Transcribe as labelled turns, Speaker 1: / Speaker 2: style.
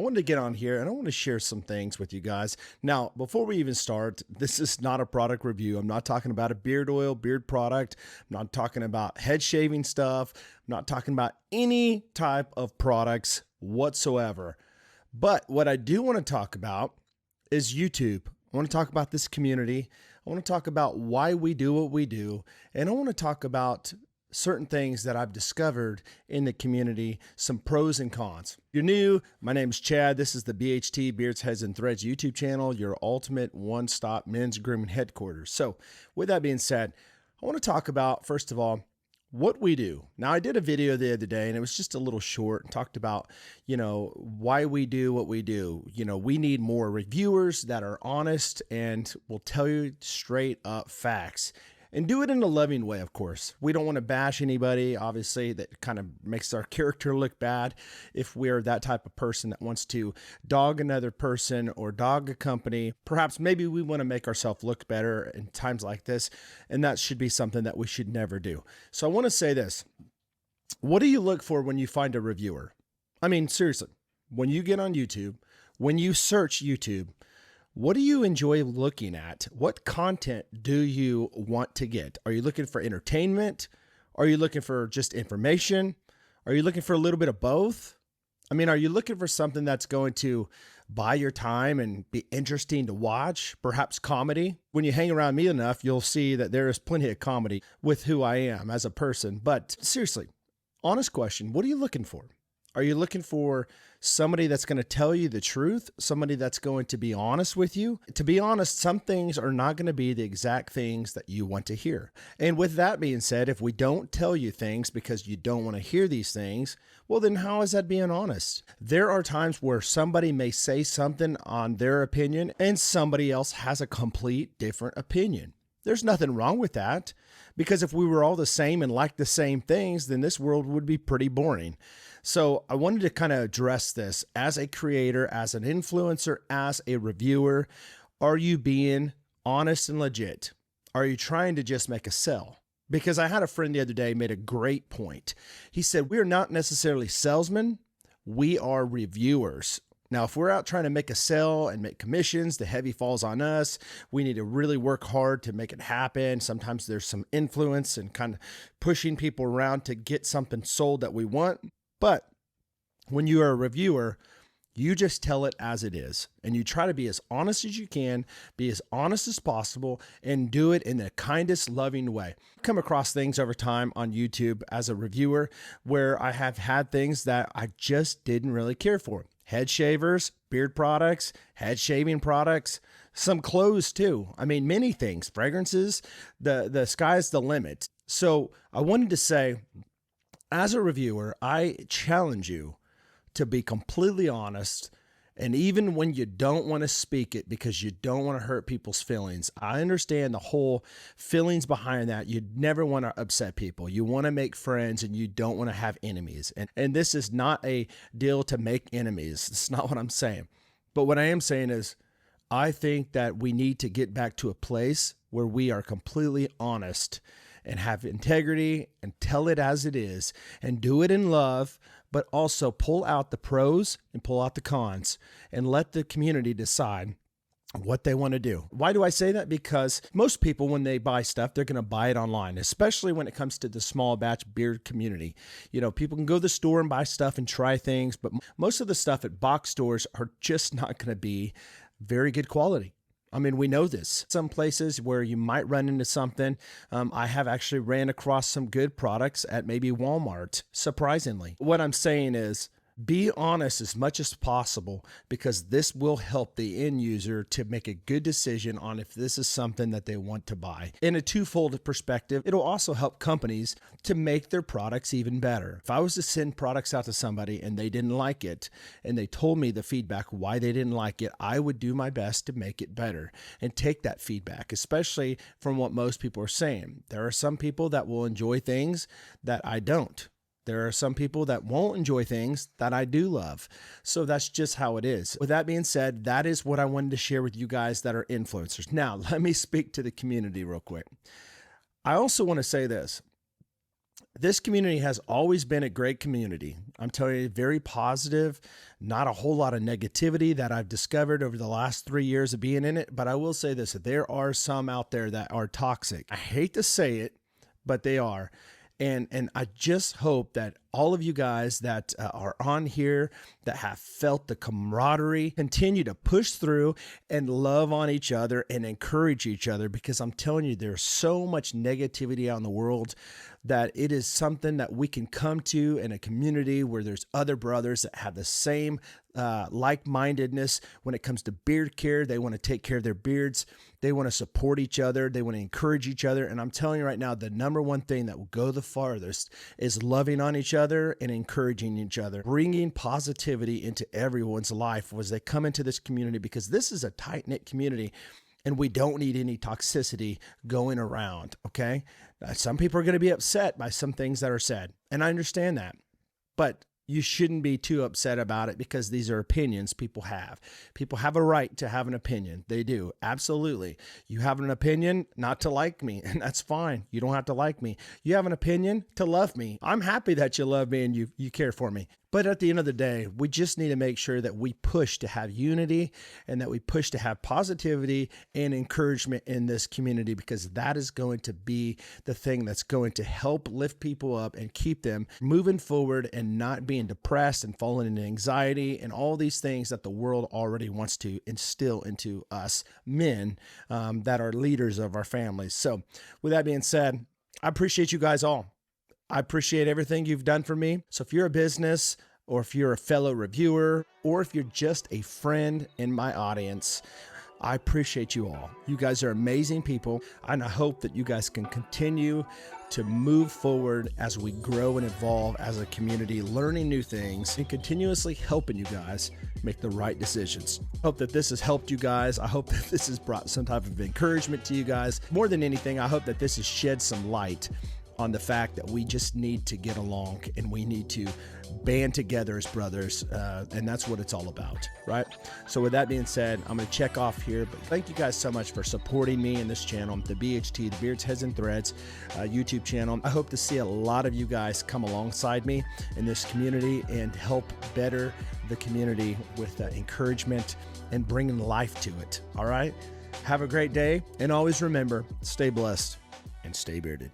Speaker 1: I wanted to get on here and I want to share some things with you guys. Now, before we even start, this is not a product review. I'm not talking about a beard oil, beard product. I'm not talking about head shaving stuff. I'm not talking about any type of products whatsoever. But what I do want to talk about is YouTube. I want to talk about this community. I want to talk about why we do what we do. And I want to talk about certain things that I've discovered in the community, some pros and cons. If you're new, my name is Chad. This is the BHT Beards, Heads, and Threads YouTube channel, your ultimate one-stop men's grooming headquarters. So with that being said, I want to talk about, first of all, what we do. Now, I did a video the other day and it was just a little short and talked about, why we do what we do. We need more reviewers that are honest and will tell you straight up facts. And do it in a loving way, of course. We don't want to bash anybody. Obviously, that kind of makes our character look bad if we're that type of person that wants to dog another person or dog a company. Perhaps maybe we want to make ourselves look better in times like this, and that should be something that we should never do. So I want to say this. What do you look for when you find a reviewer? I mean, seriously, when you get on YouTube, when you search YouTube, what do you enjoy looking at? What content do you want to get? Are you looking for entertainment? Are you looking for just information? Are you looking for a little bit of both? I mean, are you looking for something that's going to buy your time and be interesting to watch? Perhaps comedy? When you hang around me enough, you'll see that there is plenty of comedy with who I am as a person. But seriously, honest question, what are you looking for? Are you looking for somebody that's going to tell you the truth? Somebody that's going to be honest with you? To be honest, some things are not going to be the exact things that you want to hear. And with that being said, if we don't tell you things because you don't want to hear these things, well, then how is that being honest? There are times where somebody may say something on their opinion and somebody else has a complete different opinion. There's nothing wrong with that, because if we were all the same and liked the same things, then this world would be pretty boring. So I wanted to kind of address this as a creator, as an influencer, as a reviewer. Are you being honest and legit? Are you trying to just make a sell? Because I had a friend the other day made a great point. He said, we're not necessarily salesmen, we are reviewers. Now, if we're out trying to make a sale and make commissions, the heavy falls on us. We need to really work hard to make it happen. Sometimes there's some influence and kind of pushing people around to get something sold that we want. But when you are a reviewer, you just tell it as it is. And you try to be as honest as you can, be as honest as possible, and do it in the kindest, loving way. I've come across things over time on YouTube as a reviewer where I have had things that I just didn't really care for. Head shavers, beard products, head shaving products, some clothes too. I mean, many things, fragrances, the sky's the limit. So I wanted to say, as a reviewer, I challenge you to be completely honest. And even when you don't want to speak it because you don't want to hurt people's feelings, I understand the whole feelings behind that. You never want to upset people. You want to make friends and you don't want to have enemies. And this is not a deal to make enemies. It's not what I'm saying. But what I am saying is, I think that we need to get back to a place where we are completely honest and have integrity and tell it as it is and do it in love, but also pull out the pros and pull out the cons and let the community decide what they want to do. Why do I say that? Because most people, when they buy stuff, they're going to buy it online, especially when it comes to the small batch beard community. People can go to the store and buy stuff and try things, but most of the stuff at box stores are just not going to be very good quality. I mean, we know this. Some places where you might run into something. I have actually ran across some good products at maybe Walmart, surprisingly. What I'm saying is, be honest as much as possible, because this will help the end user to make a good decision on if this is something that they want to buy. In a twofold perspective, it'll also help companies to make their products even better. If I was to send products out to somebody and they didn't like it, and they told me the feedback why they didn't like it, I would do my best to make it better and take that feedback, especially from what most people are saying. There are some people that will enjoy things that I don't. There are some people that won't enjoy things that I do love. So that's just how it is. With that being said, that is what I wanted to share with you guys that are influencers. Now, let me speak to the community real quick. I also want to say this. This community has always been a great community. I'm telling you, very positive, not a whole lot of negativity that I've discovered over the last 3 years of being in it. But I will say this, that there are some out there that are toxic. I hate to say it, but they are. And I just hope that all of you guys that are on here that have felt the camaraderie continue to push through and love on each other and encourage each other, because I'm telling you, there's so much negativity out in the world that it is something that we can come to in a community where there's other brothers that have the same like-mindedness when it comes to beard care. They want to take care of their beards. They want to support each other. They want to encourage each other. And I'm telling you right now, the number one thing that will go the farthest is loving on each other and encouraging each other, bringing positivity into everyone's life as they come into this community, because this is a tight-knit community and we don't need any toxicity going around, okay? Some people are going to be upset by some things that are said, and I understand that, but you shouldn't be too upset about it, because these are opinions people have. People have a right to have an opinion. They do. Absolutely. You have an opinion not to like me, and that's fine. You don't have to like me. You have an opinion to love me. I'm happy that you love me and you care for me. But at the end of the day, we just need to make sure that we push to have unity and that we push to have positivity and encouragement in this community, because that is going to be the thing that's going to help lift people up and keep them moving forward and not being depressed and falling into anxiety and all these things that the world already wants to instill into us men that are leaders of our families. So with that being said, I appreciate you guys all. I appreciate everything you've done for me. So if you're a business, or if you're a fellow reviewer, or if you're just a friend in my audience, I appreciate you all. You guys are amazing people, and I hope that you guys can continue to move forward as we grow and evolve as a community, learning new things and continuously helping you guys make the right decisions. Hope that this has helped you guys. I hope that this has brought some type of encouragement to you guys. More than anything, I hope that this has shed some light on the fact that we just need to get along and we need to band together as brothers, and that's what it's all about, right? So with that being said, I'm going to check off here, but thank you guys so much for supporting me in this channel, the BHT, the Beards, Heads, and Threads YouTube channel. I hope to see a lot of you guys come alongside me in this community and help better the community with encouragement and bringing life to it, all right? Have a great day, and always remember, stay blessed and stay bearded.